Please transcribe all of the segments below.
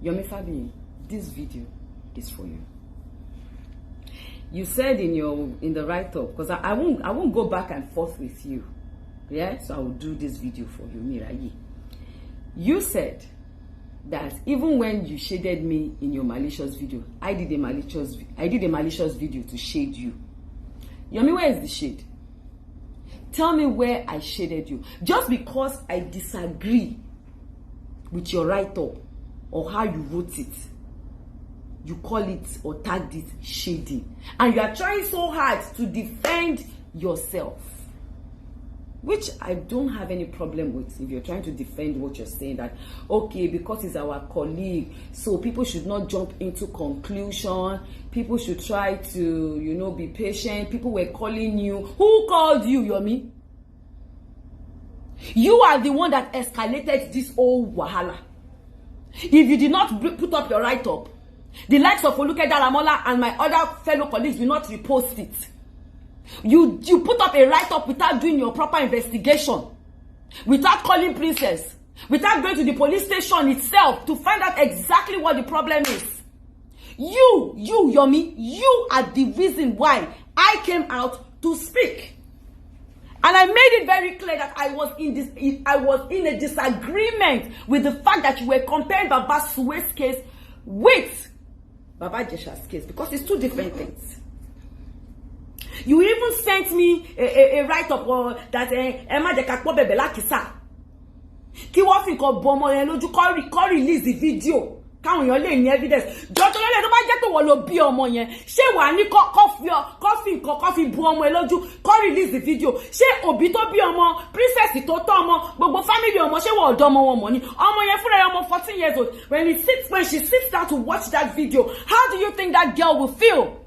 Yomi Fabiyi, this video is for you. You said in the write-up, because I won't go back and forth with you. Yeah, so I will do this video for you, Mirayi. You said that even when you shaded me in your malicious video, I did a malicious video to shade you. Yomi, where is the shade? Tell me where I shaded you. Just because I disagree with your write-up or how you wrote it, you call it or tagged it shading. And you are trying so hard to defend yourself, which I don't have any problem with. If you're trying to defend what you're saying, that, okay, because he's our colleague, so people should not jump into conclusion. People should try to, be patient. People were calling you. Who called you, Yomi? You are the one that escalated this whole wahala. If you did not put up your write-up, the likes of Oluke Daramola and my other fellow colleagues will not repost it. You put up a write-up without doing your proper investigation, without calling Princess, without going to the police station itself to find out exactly what the problem is. You, Yomi, you are the reason why I came out to speak. And I made it very clear that I was in a disagreement with the fact that you were comparing Baba Suwe's case with Baba Jesha's case, because it's two different things. You even sent me a write-up that Emma Dekakpo Bebela Kisa. Ki wọ́n fi nǹkan bọ ọmọ yẹn lójú kó release the video. Káwọn èèyàn lè ní evidence. Jọ́jọ́ lọ́lẹ̀ tó bá jẹ́ pé wọ́n ló bí ọmọ yẹn. Ṣé wàá ní kó fi bu ọmọ yẹn lójú kó release the video? Ṣé òbí tó bí ọmọ, princess tó tọ́ ọmọ, gbogbo family ọmọ, ṣé wọ́n ọ̀dọ́ ọmọ wọn mọ̀ ni? Ọmọ yẹn fúnra ẹ̀ ọmọ 14 years old. When she sits down to watch that video, how do you think that girl will feel?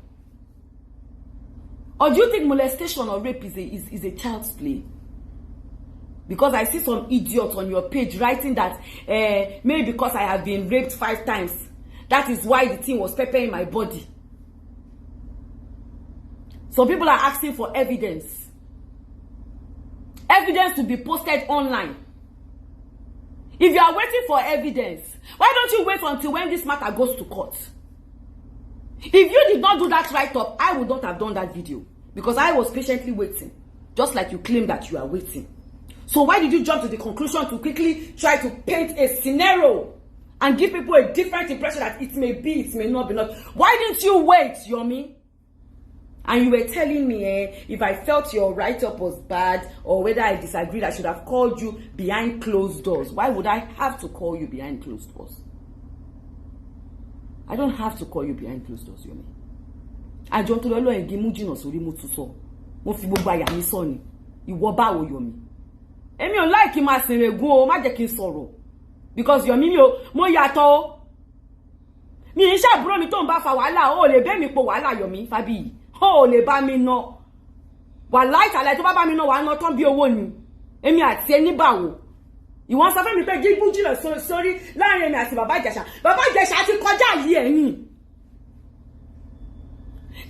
Or do you think molestation or rape is a child's play? Because I see some idiot on your page writing that maybe because I have been raped 5 times, that is why the thing was peppering my body. Some people are asking for evidence. Evidence to be posted online. If you are waiting for evidence, why don't you wait until when this matter goes to court? If you did not do that write-up, I would not have done that video, because I was patiently waiting, just like you claim that you are waiting. So why did you jump to the conclusion to quickly try to paint a scenario and give people a different impression that it may be, it may not be not? Why didn't you wait, Yomi? And you were telling me if I felt your write-up was bad or whether I disagreed, I should have called you behind closed doors. Why would I have to call you behind closed doors? I don't have to call you behind closed doors, Yomi. I don't know lo en gimu jina sórí mo tún sọ. Mo fi gbogbo àyà mi sọ ni. Ìwọ báwo, Yomi? Èmi ò like kí ma sinregun o, má jẹ́ kí n sọ̀rọ̀. Because Yomi mo yàtọ̀ o. Mi ń ṣàbúrò mi tó ń bá fa wàhálà, o lè bẹ́ mi po wàhálà, Yomi Fabiyi. O lè bá mi ná. Wàláì tàlà tó bá mi ná wà ná tán bí owó ni. Èmi àti ẹni báwo. Ìwọ́n sọ fún mi pé gígùn jìnnà sórí láàrin èmi àti Bàbá Ìjẹ̀ṣà. Bàbá Ìjẹ̀ṣà ti kọjá yìí ẹ̀yìn.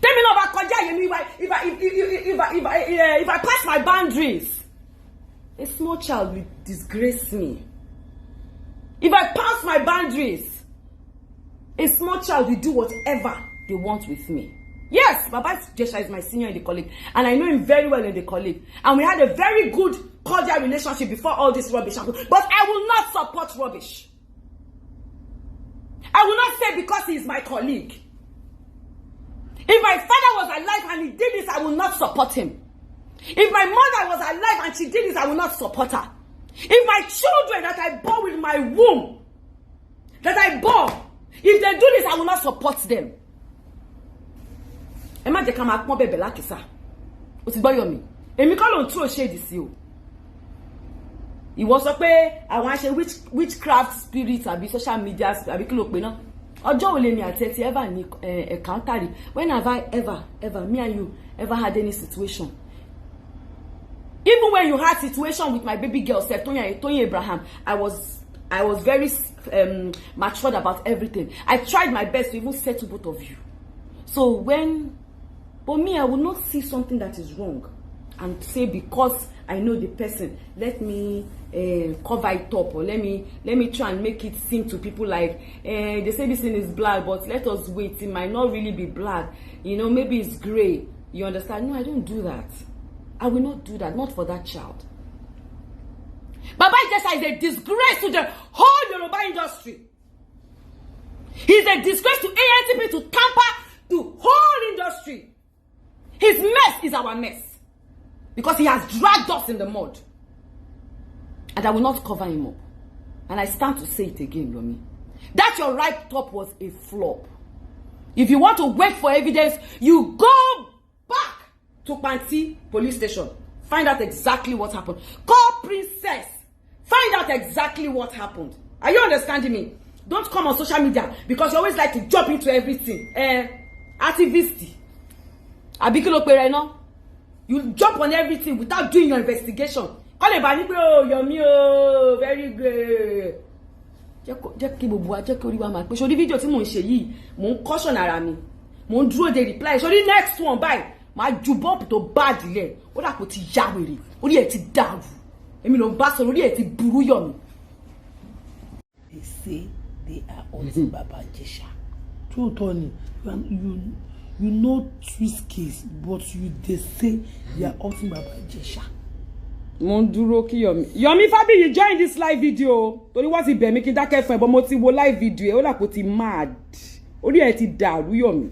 Tẹ́mi náà bá kọjá yìí mi if I pass my boundaries, a small child will disgrace me. If I pass my boundaries, a small child will do whatever they want with me. Yes, Baba Jesha is my senior in the college, and I know him very well in the college. And we had a very good, cordial relationship before all this rubbish happened. But I will not support rubbish. I will not say because he is my colleague. If my father was alive and he did this, I will not support him. If my mother was alive and she did this, I will not support her. If my children that I bore with my womb, if they do this, I will not support them. Ẹ má jẹ́ ká máa pọ́n bẹ̀bẹ̀ lákìsà. Ó ti gbọ́ Yomi. Èmi kọ́ ló ń tú òṣèdì sí o. Ìwọ sọ pé àwọn àṣẹ witchcraft spirit àbí social media àbí kí ló pè náà. Ọjọ́ wo lè ní àti ẹtì ever ní encounter? When have I ever, me and you, ever had any situation? Even when you had situation with my baby girl, Tony Abraham, I was very matured about everything. I tried my best to even settle both of you. So but me, I will not see something that is wrong and say because I know the person, let me cover it up, or let me try and make it seem to people like they say this thing is black, but let us wait, it might not really be black, you know, maybe it's gray. You understand? No, I don't do that. I will not do that, not for that child. Baba Ijesha is a disgrace to the whole Yoruba industry. He's a disgrace to ANTP, to tamper the whole industry. His mess is our mess. Because he has dragged us in the mud. And I will not cover him up. And I stand to say it again, Yomi. That your write-up was a flop. If you want to wait for evidence, you go back to Panti police station. Find out exactly what happened. Call Princess. Find out exactly what happened. Are you understanding me? Don't come on social media because you always like to jump into everything. Activist. Abikilo pere no. You jump on everything without doing your investigation. Call a bani oh, Yomi oh, very good. Jẹ́ kí gbogbo wa jẹ́ kí orí wa máa pé sórí fídíò tí mò ń ṣe yìí, mò ń caution ara mi. Mò ń dúró de reply. Sórí next one báyìí, máa ju bump tó bad ilẹ̀. Ó dà kó ti ya wèrè. Orí ẹ̀ ti dàrú. Èmi ló ń bá sọ̀rọ̀, orí ẹ̀ ti burú Yomi. They say they are on Baba Ijesha. True, Tony. You know twist case, but they say they are on Baba Ijesha. Mo ń dúró kí Yomi Fabiyi join this live video. Torí wọ́n ti bẹ̀ mí kí n dákẹ́ fún ẹ, but mo ti wo live video ẹ, ó dà kó ti mad. Orí ẹ̀ ti dàrú Yomi.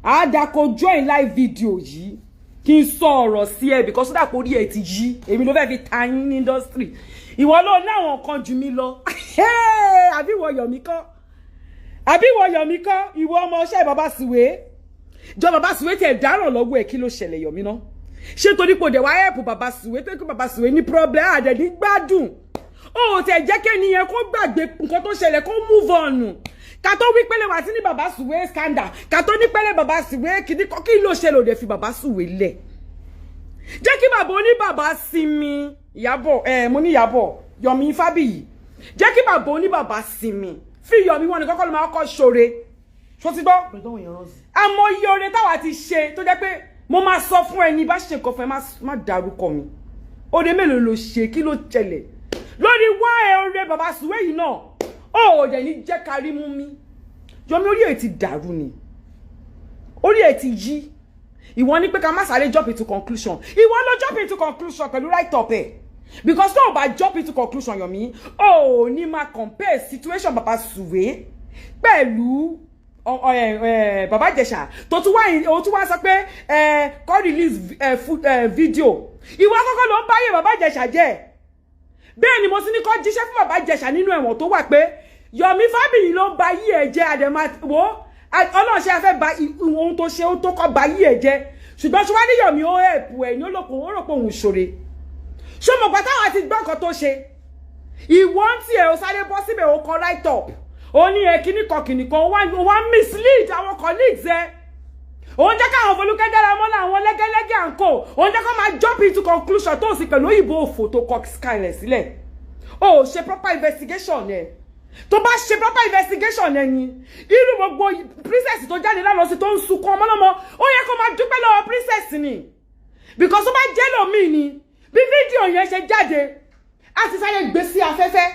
Àdá kó join live video yìí kí n sọ ọ̀rọ̀ sí ẹ because ó dà kó orí ẹ̀ ti yí. Èmi ló fẹ́ fi ta yín ní industry. Ìwọ ló ní àwọn kan jù mí lọ. Àbí ìwọ Yomi kọ́? Àbí ìwọ Yomi kọ́? Ìwọ ọmọ ọṣẹ́ Baba Suwe. Jọ Baba Suwe tẹ̀ dáràn lọ́wọ́ ẹ̀, kí ló ṣẹlẹ̀ Yomi náà? Ṣé torí pò dé wá help Baba Suwe tó kí Baba Suwe ní problem àdẹ̀ ní gbádùn. Ó tẹ̀ jẹ́ kẹ́ni yẹn kó gbàgbé nǹkan tó ṣẹlẹ̀, kó move on. Ká tó wí pẹ́lẹ́ wá sí ní Baba Suwe scandal. Ká tó ní pẹ́lẹ́ Baba Suwe kí ló ṣẹlẹ̀ òde fi Baba Suwe lẹ̀. Jẹ́ kí bàbá oní bàbá sinmi. Ìyábọ̀ mo ní Ìyábọ̀ Yomi Fabiyi. Jẹ́ kí bàbá oní bàbá sinmi. Fi Yomi wọn ni kọ́kọ́ ló máa kọ́ ṣoore. Ṣó ti gbọ́? Àmọ́ iye oore táwa ti ṣe tó jẹ́ pé mo máa sọ fún ẹni bá ṣe nǹkan fún ẹ má dárúkọ mi. Oore mélòó ló ṣe, kí ló ṣẹlẹ̀? Lórí wá oore Baba Suwe yìí náà. Ó dẹ̀ ní jẹ́ ká rí mú mi. Yomi orí ẹ̀ ti dàrú ni. Orí ẹ̀ ti yí. Ìwọ ní pé ká má sáré jump into conclusion. Ìwọ ló jump into conclusion pẹ̀lú right up ẹ̀. Because tó bá jump into conclusion Yomi, ó ní máa compare situation Baba Suwe pẹ̀lú Baba Ijesha tó tún wá sọ pé kó release video. Ìwọ kọ́kọ́ ló ń báyé Baba Ijesha jẹ́. Bẹ́ẹ̀ ni mo sì ní kó jíṣẹ́ fún Baba Ijesha nínú ẹ̀wọ̀n tó wà pé Yomi Fabiyi ló ń bá yí ẹ̀ jẹ́ àdèmà wo Ọlọ́run ṣe fẹ́ bá ohun tó ṣe ó tó kọ́ bá yí ẹ̀ jẹ́. Ṣùgbọ́n ṣe wá ní Yomi ó help ẹ̀ ní ó rò pé òun ṣoore. Ṣé mo gbà táwọn àti gbọ́ nǹkan tó ṣe? Ìwọ ń tiẹ̀ ó sáré bọ́ síbẹ̀ ó kọ right up. Ó ní kíní kan wá mislead àwọn colleagues ẹ. Ó ń jẹ́ káwọn Folúkẹ́ Dáramọ́lá àwọn lẹ́gẹ́lẹ́gẹ́ àǹkó. Ó ń jẹ́ kó máa jump into conclusion tó sì pẹ̀lú òyìnbó òfò tó kọ skyler sílẹ̀. Ó ṣe proper investigation ẹ̀. Tó bá ṣe proper investigation ẹ̀ ni irú gbogbo princess tó jáde lánàá sí tó ń sunkún ọmọlọ́mọ ó yẹ kó máa dúpẹ́ lọ́wọ́ princess ni. Because tó bá jẹ́ lómi ni bí fídíò yẹn ṣe jáde a ti sáré gbé sí afẹ́fẹ́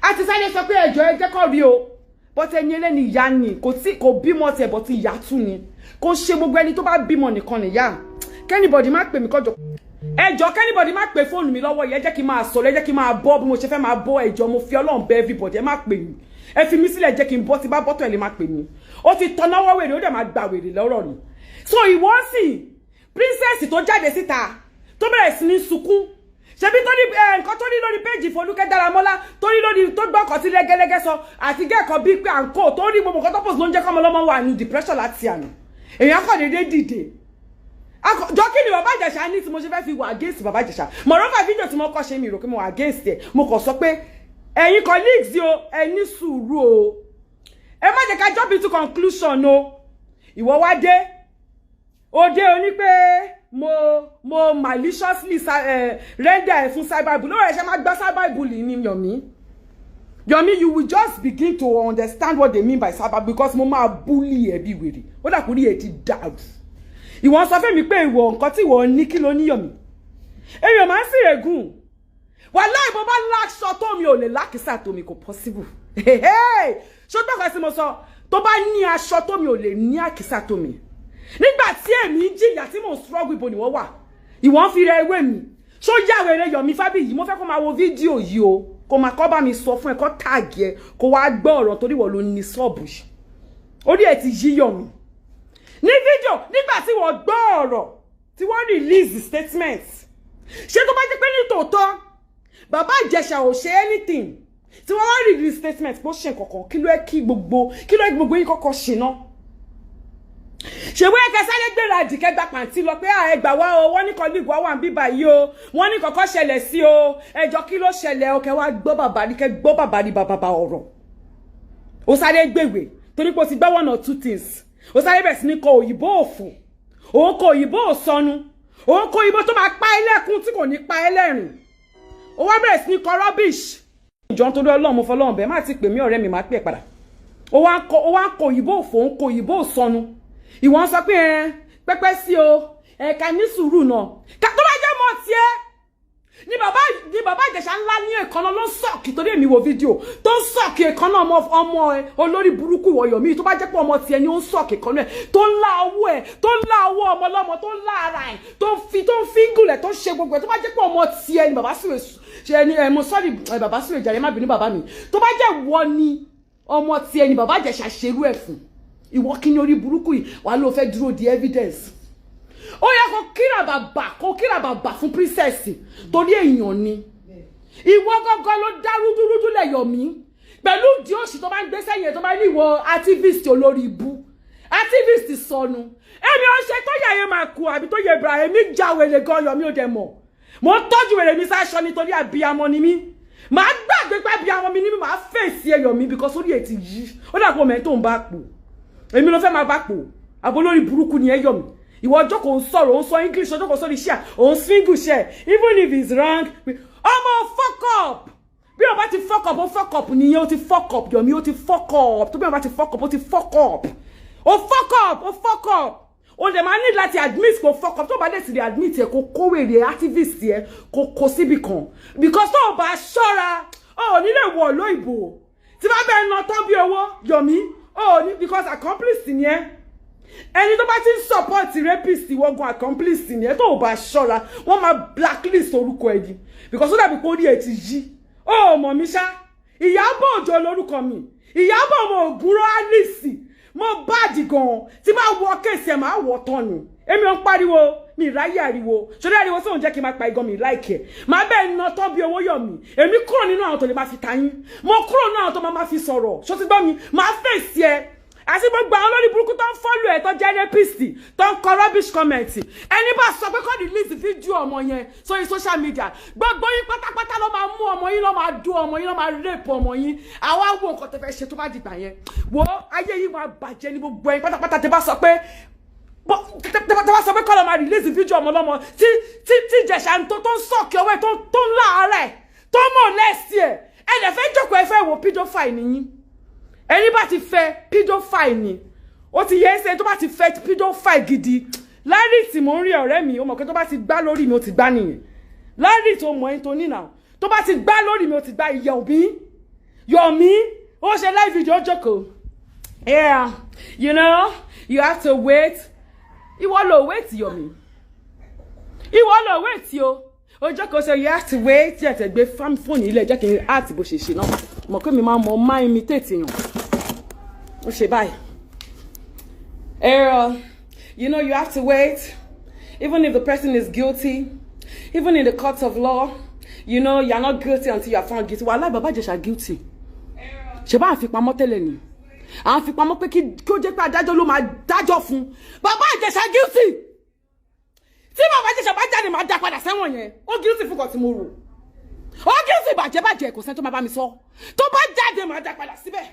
a ti sáré sọ pé ẹjọ́ ẹ jẹ́ kó rí o but ẹni ẹlẹ́ni ìyá ni kò bímọ tẹ̀ bọ́ ti ìyá tún ni kò ṣe gbogbo ẹni tó bá bímọ nìkan nìyá. Kẹ́nìbọ̀dì má pè mí kọjọ ẹjọ́ kẹ́nìbọ̀dì má pè fóònù mi lọ́wọ́ yẹn jẹ́ kí n máa sọ̀rọ̀ ẹ jẹ́ kí n máa bọ́ bí mo ṣe fẹ́ máa bọ́ ẹjọ́ mo fi Ọlọ́run bẹ̀ everybody ẹ má pè mí ẹ fi mí sílẹ̀ jẹ́ kí n bọ́ tí bá bọ́tọ̀ ẹ lè má pè mí ó ti tọ́náwọ́ wèrè ó dẹ̀ máa gbà wèrè lọ́rọ̀ ni. So ìwọ sì princess tó jáde síta tó bẹ̀rẹ̀ sí ní sunkún ṣebí tó ní nǹkan tó ní lórí péjì Folúkẹ́ Dáramọ́lá tó ní lórí tó gbọ́ ọkọ̀ tí lẹ́gẹ́lẹ́gẹ́ sọ àti gẹ́ẹ̀kan bíi pé à ń kó tó ní gbogbo nǹkan tó pọ̀ sí ló ń jẹ́ kọ́mọ lọ́mọ wà ní depression láti àná èèyàn kọ̀ déédéé dìde jọ kí ni Baba Ijesha ní tí mo ṣe fẹ́ fi wà against Baba Ijesha mọ̀rọ́fà fídíò tí mo kọ́ ṣe mi rò pé mo wà against ẹ̀ mo kàn sọ pé ẹ̀yin colleagues o ẹ ní sùúrù o ẹ má jẹ́ ká jump into conclusion o ìwọ wá dé ó dé o ní pé mo maliciously render fún cyberbullying lórí ẹ̀ṣẹ̀ máa gbá cyberbullying ní Yomi you will just begin to understand what they mean by cyber because mo máa bully ẹ bí wèrè ó dà kúrí ẹ ti dàrú ìwọ sọ fẹ́ mi pé ìwọ nǹkan tí ìwọ ní kí ló ní Yomi èmi ò máa ń sìrègùn wàláhì bó bá láṣọ tó mi ò lè lákìsà tó mi kò possible ṣó tọ́ka sí mo sọ tó bá ní aṣọ tó mi ò lè ní àkìsà tó mi nígbà tí èmi jìyà tí mò ń struggle ibo ni wọ́n wà ìwọ ń fi rẹ ewé mi ṣó yá wèrè Yomi Fabiyi mo fẹ́ kó máa wo fídíò yìí o kó máa kọ́ bá mi sọ fún ẹ kó tààgì ẹ kó wá gbọ́ ọ̀rọ̀ torí wọ́n ló ní sọ́ọ̀bù orí ẹ ti yí Yomi ní fídíò nígbà tí wọ́n gbọ́ ọ̀rọ̀ tí wọ́n release statement ṣé tó bá jẹ́ pé ní tòótọ́ bàbá Ìjẹ̀ṣà ò ṣe anything tí wọ́n wá release statement bó ṣe kọ̀kọ̀ kí ló ẹ kí gbogbo yín kọ́kọ́ ṣe náà ṣèwé ẹkẹsáré gbéra àdìkẹ́ gba pàǹtí lọ pé ẹgbà wá o wọ́n ní colleague wá wà ń bíbà yìí o wọ́n ní kọ̀kọ́ ṣẹlẹ̀ sí o ẹjọ́ kí ló ṣẹlẹ̀ o kẹ́ wá gbọ́ bàbá ní bàbá ọ̀rọ̀ ó sáré gbèwè torí pé o ti gbọ́ one or two things ó sáré bẹ̀ sí ní kọ òyìnbó òfò òun kọ òyìnbó òsọnù òun kọ òyìnbó tó máa pa ẹlẹ́kùn tí kò ní pa ẹlẹ́rìn ó wá bẹ̀rẹ̀ sí ní kọ rubbish ìjọ nítorí Ọlọ́run mo fọlọ́run bẹ́ẹ̀ má ti pè mí ọ̀rẹ́ mi má pè padà ó wá kọ òyìnbó òfò òun kọ òyìnbó òsọnù ìwọ̀n sọ pé pẹ́pẹ́ sí o ẹ̀ka ní sùúrù náà tó bá jẹ́ mọ́ tiẹ̀ ní bàbá Ìjẹ̀ṣà ńlá ní èkánná ló ń sọ̀kì torí èmi wo fídíò tó ń sọ̀kì èkánná ọmọ olórí burúkú ìwọ Yomi tó bá jẹ́ pé ọmọ tiẹ̀ ni ó ń sọ̀kì èkánná ẹ̀ tó ń lá owó ẹ̀ tó ń lá owó ọmọ ọlọ́mọ tó ń lá ara ẹ̀ tó ń fíngùlẹ̀ tó ń ṣe gbogbo ẹ̀ tó bá jẹ́ pé ọmọ tiẹ̀ ni bàbá Sùwé ṣe ni mo sọ́ọ̀rì bàbá Sùwé jàre má bínú bàbá mi tó bá jẹ́ wọ ni ọmọ tiẹ̀ ni bàbá Ìjẹ̀ṣà ṣerú ẹ̀ fún ìwọ kí ni orí burúkú yìí wàá ló fẹ́ dúró di evidence ó yẹ kó kíra bàbà fún princess torí èèyàn ni ìwọ gángan ló dá rúdúrúdú lẹ̀ Yomi pẹ̀lú ìdí òṣì tó bá ń gbé sẹ́yìn tó bá ní ìwọ activist olórí ibu activist sọnù èmi ò ṣe tó yẹ máa kú àbí tó yẹ Ibrahim mi já wèrè gan Yomi ò dẹ̀ mọ̀ mo tọ́jú wèrè mi sáṣọ nítorí àbíamọ ni mí màá gbàgbé pé àbíamọ mi ni mí màá fèsì ẹ Yomi because orí ẹ ti yí ó dàpọ̀ mẹ́ tó ń bá pò èmi ló fẹ́ máa bá pò àbó lórí burúkú ni ẹ Yomi ìwọ jókòó ń sọ̀rọ̀ ó ń sọ English ó jókòó sórí iṣẹ́ ó ń single share even if it's wrong ọmọ fuck up bí o bá ti fuck up ó fuck up nìyẹn ó ti fuck up Yomi ó ti fuck up tó bí o bá ti fuck up ó ti fuck up ó fuck up ó fuck up o lè máa ní láti admit kó fuck up tó bá dé ti lè admit ẹ kó kówèrè activist ẹ kó síbi kan because tó o bá ṣọ́ra ó ní lè wọ̀ lóyìnbó tí bá bẹ́ẹ̀ ná tán bí owó Yomi ó ní because accomplice ni ẹ ẹni tó bá ti ń support rapist wọ́gun accomplice ni ẹ tó bá ṣọ́ra wọ́n máa blacklist orúkọ ẹ di because ó dàbí pé ó rí ẹ ti yí ó mọ̀ mí ṣá Ìyábọ̀ Òjó lórúkọ mi Ìyábọ̀ ọmọ Ògúnrọ̀ Alice mo báàdì gan tí máa wọ kéèsì ẹ máa wọ tán ni èmi ò ń pariwo mi ráyè ariwo ṣọdẹ ariwo sóhun jẹ́ kí n máa pa igan mi láìkẹ́ máa bẹ́ẹ̀ ná tán bí owó Yomi èmi kúrò nínú àwọn tó lè máa fi tayín mo kúrò nínú àwọn tó máa fi sọ̀rọ̀ ṣó ti gbọ́ mi máa fèsì ẹ àti gbogbo àwọn olórí burúkú tó ń fọ́lù ẹ̀ tó jẹ́ rapist tó ń kọ rubbish comment ẹni bá sọ pé kó release fídíò ọmọ yẹn sórí social media gbogbo yín pátápátá ló máa mú ọmọ yín ló máa dún ọmọ yín ló máa rape ọmọ yín àwa wo nǹkan tó fẹ́ ṣe tó bá dìgbà yẹn wo ayé yìí máa bàjẹ́ ní gbogbo ẹ̀yin pátápátá tẹ́ bá sọ pé kọ́ ló máa release fídíò ọmọ lọ́mọ tí Ìjẹ̀ṣà tó ń sọ̀kì ọwọ́ ẹ̀ tó ń láàárẹ̀ tó mọ̀ lẹ́sì ẹ̀ ẹ̀ lè fẹ́ jókòó ẹ fẹ́ wo pedophile nìyí ẹni bá ti fẹ́ pedophile ni ó ti yẹ ẹsẹ tó bá ti fẹ́ pedophile gidi Larry tí mo ń rí ọ̀rẹ́ mi ó mọ̀ pé tó bá ti gbá lórí mi ó ti gbá nìyẹn Larry tó mọ̀ ẹni tó ní náà tó bá ti gbá lórí mi ó ti gbá Yomi ó ṣe live video jókòó yeah you know you have to wait ìwọ ló wait Yomi ìwọ ló wait o jókòó ṣe you have to wait tí ẹ tẹ̀ gbé fóònù ilé jẹ́ kí n áàtì bó ṣe ṣe náà mọ̀ pé mi máa imitate yàn ó ṣe báyìí you know you have to wait even if the person is guilty even in the court of law you know you are not guilty until you are found guilty wàhálà bàbá Ìjẹ̀ṣà guilty ṣe bá àfipamọ́ tẹ́lẹ̀ ni àfipamọ́ pé kí ó jẹ́ pé adájọ́ ló máa dájọ́ fún bàbá Ìjẹ̀ṣà guilty tí bàbá Ìjẹ̀ṣà bá jáde máa dá padà sẹ́wọ̀n yẹn ó guilty fún kan tí mo rò ó guilty bàjẹ́ kò sẹ́ni tó máa bá mi sọ tó bá jáde máa dá padà síbẹ̀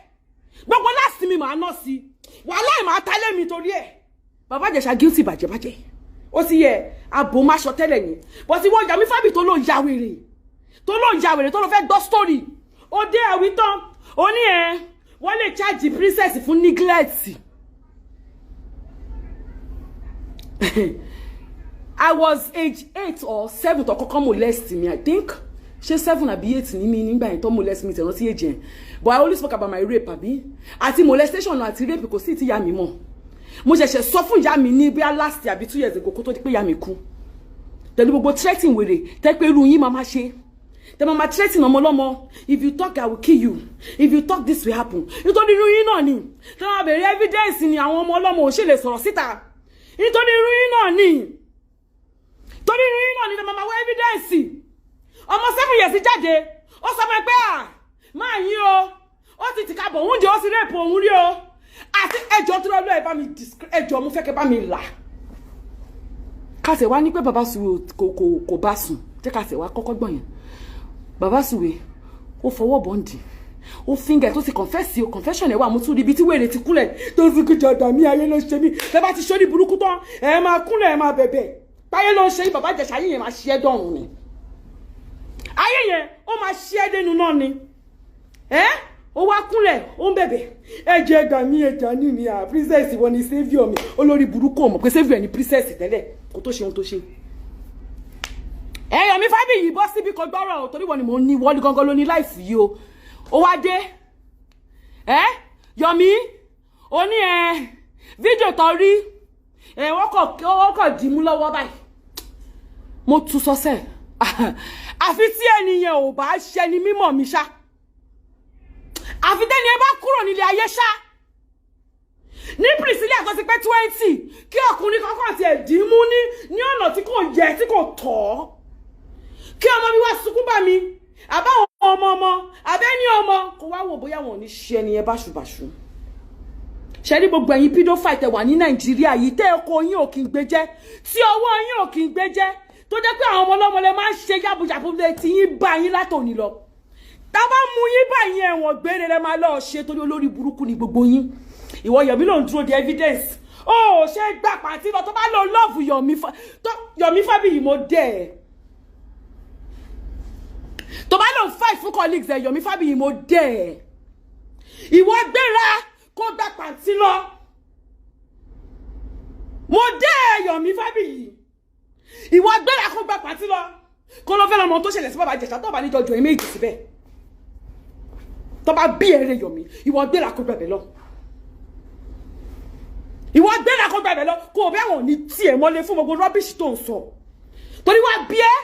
gbogbo láti mi máa ná sí wàhálà ì máa tálẹ̀ mi torí ẹ̀ bàbá Ìjẹ̀ṣà guilty bàjẹ́ ó ti yẹ àbò máa sọ tẹ́lẹ̀ yẹn bọ́ sí wọ́n Yomi Fabiyi tó ló ń ya wèrè tó ló fẹ́ gbọ́ story ó dé àwí tán ó ní wọ́n lè charge princess fún neglect I was age 8 or 7 to kọ́kọ́ molest me, I think. She 7 àbí 8 ni mi nígbà yẹn tó molest me, tell age yẹn. But I always spoke about my rape, àbí. Àti molestation àti rape kò sí ti ya mi mọ́. Mo ṣẹ̀ṣẹ̀ sọ fún ìyá mi ní bí last year àbí 2 years ago kó tó di pé ìyá mi kú. Tẹ̀lé gbogbo threatening wèrè, tẹ́ pé irú yín máa ṣe. Tẹ́ máa threatening ọmọ lọ́mọ. If you talk, I will kill you. If you talk, this will happen. Nítorí irú yín náà ni. Tẹ́ máa bẹ̀rẹ̀ evidence ni àwọn ọmọ lọ́mọ ò ṣe lè sọ̀rọ̀ síta. Nítorí irú yín náà ni. Torí irú yín náà ni tẹ́ máa wá evidence. Ọmọ 7 years jáde. Ó sọ pé máa yín o. Ó ti tìka bọ̀ oúnjẹ ó sì rape òun rí o. Àti ẹjọ́ tó lọ́ọ́ ẹ bá mi ẹjọ́ mo fẹ́ kẹ́ bá mi là. Kase wá ní pé bàbá Suwe kò bá sùn. Jẹ́ kase wá kọ́kọ́ gbọ́n yẹn. Bàbá Suwe ó fọwọ́ bọ́ǹdì. Ó finger tó ti confess o confession ẹ wà mo tún rí bí tí wèrè ti kúnlẹ̀ tó fi kujada mi ayé ló ṣe mí. Tẹ́ bá ti ṣori burúkú tán ẹ máa kúnlẹ̀ ẹ máa bẹ̀bẹ̀. Páyé ló ṣe bàbá Ìjẹ̀ṣà ayé yẹn máa ṣe dọ̀run ni. Ayé yẹn ó máa ṣe denu náà ni. Ó wá kúnlẹ̀ ó ń bẹ̀bẹ̀. Ẹ jẹ́ gbà mí ẹja ní mi princess wọ́n ni savior mi. Olórí burúkú ọmọ pé savior ni princess tẹ́lẹ̀ kó tó ṣe ohun tó ṣe. Yomi Fabiyi bọ́ síbi kan gbọ́rọ̀ o torí wọ́n ni mo ní wọ́n ní gangan ló ní life yìí o. Ó wá dé. Yomi ó ní fídíò tó rí wọ́n kọ̀ dìímú lọ́wọ́ báyìí. Mo tún sọ sẹ́ àfi tí ẹnìyẹn ò bá ṣe ni mímọ̀ mi ṣá. Àfi tẹ́ni ẹ bá kúrò nílé ayé ṣá. Ní Priscilla tó ti pé 20 kí ọkùnrin kankan ti ẹ̀ dìímú ní ọ̀nà tí kò yẹ tí kò tọ́. Kí ọmọ mi wá sunkún bá mi àbáwọn ọmọ àbẹ́ni ọmọ kò wá wò bóyá wọn ò ní ṣe ẹnìyẹn báṣubàṣu. Ṣé ní gbogbo ẹ̀yin pedophile tẹ́ wà ní Nàìjíríà yìí tẹ́ ọkọ yín ò kí ń gbé jẹ́ tí ọwọ́ yín ò kí ń gbé jẹ́ tó jẹ́ pé àwọn ọmọ ọlọ́mọ lẹ máa ń ṣe yàbùyàbù lẹ tí yín bá yín látòní lọ. Tá bá mú yín bá yín ẹ̀wọ̀n gbére lẹ máa lọ ṣe torí olórí burúkú ni gbogbo yín. Ìwọ Yomi ló ń dúró de evidence. Ó ṣe gbà pàtí lọ tó bá lọ love Yomi Fabiyi mo dẹ̀. Tó bá lọ fight fún colleagues Yomi Fabiyi mo dẹ̀. Ìwọ gbéra kó gbà pàtí lọ. Mo dẹ̀ Yomi Fabiyi. Ìwọ gbéra kó gbà pàtí lọ. Kó lọ fẹ́ lọ́mọ tó ṣẹlẹ̀ sí bàbá Ìjẹ̀ṣà tó bá ní jọjọ ẹ̀ méjì síbẹ̀. Tó bá bí ẹrẹ Yomi, ìwọ gbéra kó gbẹ̀bẹ̀ lọ. Ìwọ gbéra kó gbẹ̀bẹ̀ lọ kó o bẹ́ wọn ní tiẹ̀ mọ́lé fún gbogbo rubbish tó ń sọ. Torí wá bí ẹ́.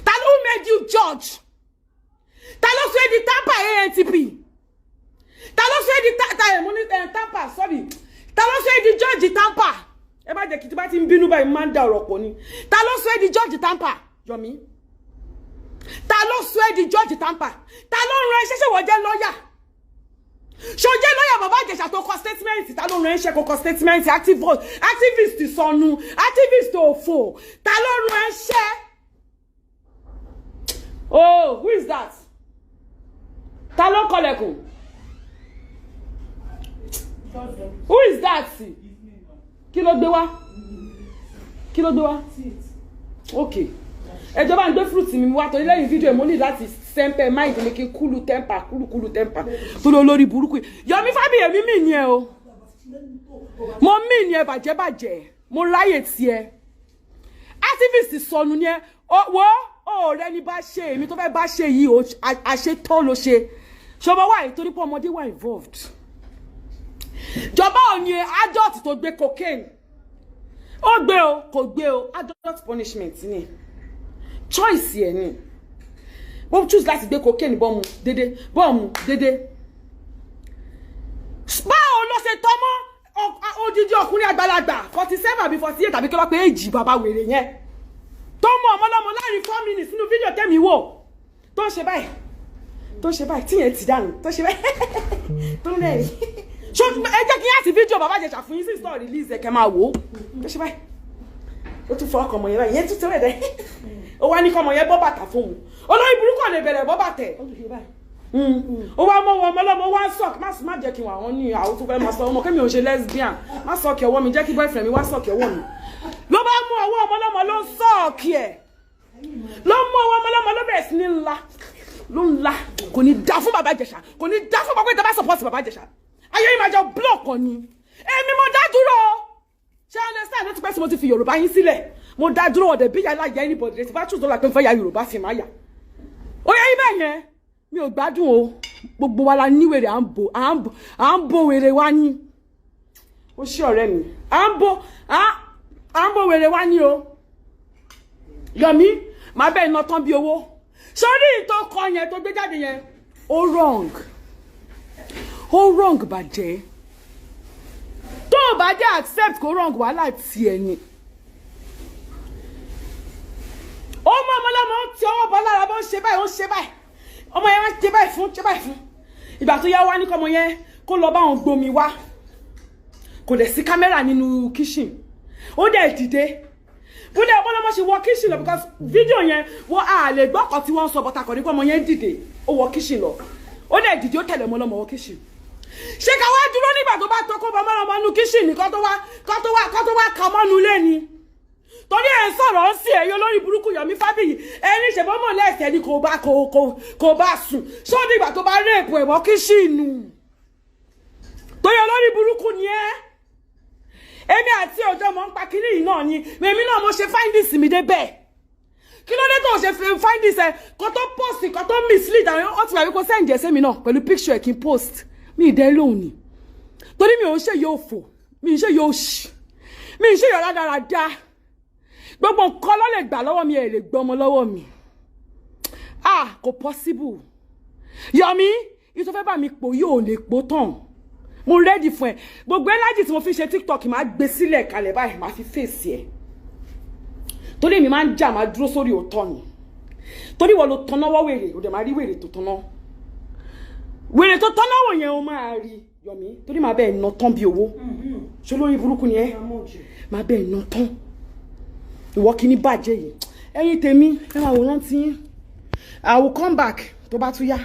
Ta ló made you judge? Ta ló sọ di Tampa ANTP? Ta ló sọ di Tampa, sorry. Ta ló sọ di George Tampa? Ẹ má jẹ́ kí tí bá ti ń bínú báyìí máa ń dá ọ̀rọ̀ pọ̀ ni. Ta ló sọ di George Tampa, Yomi? Ta ló sọ di George Tampa? Ta ló rán iṣẹ́ ṣe wọ́n jẹ́ lọ́yà? Ṣó jẹ́ lọ́yà bàbá Ìjẹ̀ṣà tó kọ statement, ta ló rán iṣẹ́ kó kọ statement, activist sọnù, activist òfò, ta ló rán iṣẹ́? Oh, who is that? Ta ló kọlẹ̀kùn? Who is that? Kí ló gbé wá? Kí ló gbé wá? Okay. Ẹ jọ̀ọ́ bá ń gbé fruit mi wá torí lẹ́yìn fídíò mo ní láti semper mind mi kí kúlù temper torí olórí burúkú. Yomi Fabiyi mi ni ẹ o. Mo mi ni ẹ bàjẹ́. Mo ráyè tí ẹ. Activist sọnù ni ẹ. Wo ọ̀rẹ́ ni bá ṣe èmi tó fẹ́ bá ṣe yìí o àṣetọ́ ló ṣe. Ṣọba wà nítorí pé ọmọdé wà involved. Jọba ò ní adult tó gbé cocaine. Ó gbé o kò gbé o adult punishment ni. Choice ẹ ni. Bó choose láti gbé cocaine bọ́ọ̀mù dédé. Báwo ló ṣe tọ́mọ́ odidi ọkùnrin àgbàlagbà 47 àbí 48 àbí kí ló pé èjì bàbá wèrè yẹn. Tó mọ ọmọlọ́mọ láàrin 4 minutes nínú fídíò tẹ́mi wò. Tó ṣe báyìí tí yẹn ti dànù. Tó ṣe báyìí. Tó lẹ́yìn. Ṣó ẹ jẹ́ kí yẹn àti fídíò bàbá Ìjẹ̀ṣà fún yín sí store release ẹ̀kẹ́ máa wò ó. Tó ṣe báyìí. Ó tún fọ́ ọkọ̀ ọmọ yẹn báyìí. Yẹn tún tẹ́wẹ̀ dẹ́. Ó wá ní kọ́ ọmọ yẹn bọ́ bàtà fún un. Olórí burúkú lè bẹ̀rẹ̀ bọ́ bàtẹ̀. Ó wá mọ́ wọn ọmọlọ́mọ wá sọ̀k má jẹ́ kí wọ́n ní àwọn tó fẹ́ máa sọ ọmọ kẹ́mi ò ṣe lesbian má sọ̀kì ọwọ́ mi jẹ́ kí boyfriend mi wá sọ̀kì ọwọ́ mi. Ló bá mú ọwọ́ ọmọlọ́mọ ló ń sọ̀kì ẹ̀. Ló mú ọwọ́ ọmọlọ́mọ ló bẹ̀rẹ̀ sí ní ńlá kò ní dá fún bàbá Ìjẹ̀ṣà kò ní dá fún bàbá Ìjẹ̀ṣà support bàbá Ìjẹ̀ṣà ayé yìí máa jọ block ọ ni èmi mo dá dúró ṣé understand ló ti pẹ́ sí mo ti fi Yorùbá yín sílẹ̀ mo dá dúró ọ̀dẹ̀ bí yàrá yẹ anybody rẹ̀ ti bá choose lọ́la pé n fẹ́ ya Yorùbá fi máa yà ó yẹ ibẹ̀ yẹn mi ò gbádùn o gbogbo wa la níwèrè à ń bo wèrè wa ní ó ṣé ọ̀rẹ́ mi à ń bo wèrè wa ní o Yomi máa bẹ́ẹ̀ ná tán bí owó sórí ìtọ́ kọ yẹn tó gbé jáde yẹn ó wrong bàjẹ́ tó o bá jẹ́ accept kó wrong wàhálà ti ẹ̀yìn ó mọ ọmọlọ́mọ tí ọwọ́ bọ́ lára bó ń ṣe báyìí ó ń ṣe báyìí ọmọ yẹn wá ṣe báyìí fún ìgbà tó yá wá ní kọ́mọ yẹn kó lọ bá wọn gbomi wá kò dẹ̀ sí kámẹ́rà nínú kitchen ó dẹ̀ dìde bóde ọmọlọ́mọ ṣe wọ kitchen lọ because fídíò yẹn wọ́n á lè gbọ́kọ̀ tí wọ́n ń sọ bọ́tà kọ́ ní pé ọmọ yẹn dìde ó wọ kitchen lọ ó dẹ̀ dìde ó tẹ̀lé ọmọlọ́mọ wọ kitchen ṣé ká wá dúró nígbà tó bá tó kó bọ́ ọmọlọ́mọ nú kitchen ní kó tó wá kà mọ́nu lé ni torí ẹ̀ ń sọ̀rọ̀ ń sí ẹ̀yọ́ lórí burúkú Yomi Fabiyi ẹni ṣèbọ́mọ̀ lẹ́sẹ̀ ni kò bá sùn sódì ìgbà tó bá rèépù ẹ̀wọ́ kíṣìnù torí olórí burúkú ni ẹ́ èmi àti ọjọ́ mọ̀ ń pa kiri yìí náà ni èmi náà mo ṣe findings mi dé bẹ́ẹ̀ kí ló dé tó ṣe findings ẹ kó tó post kó tó mislead àwọn ó ti wà wípé send ẹsẹ̀ mi náà pẹ̀lú picture ẹ̀ kí n post mi ì dẹ́ lóhùn ni torí mi ò ń ṣe yóò fò mi ì ṣe yóò ṣì mi ì ṣe yóò rádaràda gbogbo nǹkan ló lè gbà lọ́wọ́ mi ẹ̀ lè gbọ́mọ lọ́wọ́ mi kò possible Yomi ìtọ́ fẹ́ bá mi pò yóò lè pò tán mo ready fún ẹ gbogbo energy tí mo fi ṣe TikTok máa gbé sílẹ̀ kalẹ̀ báyìí máa fi fèsì ẹ torí mi máa ń jà máa dúró sórí òótọ́ ni torí wọ́n lo tọ́náwọ́ wèrè ò dẹ̀ máa rí wèrè tó tọ́ná wèrè tó tọ́náwọ́ yẹn o máa rí Yomi torí máa bẹ́ẹ̀ ná tán bí owó ṣé lórí burúkú ni ẹ máa bẹ́ẹ̀ ná tán ìwọ kìíní bàjẹ́ yìí ẹ̀yin tèmi ẹ máa wòran tí I will come back tó bá tún yá.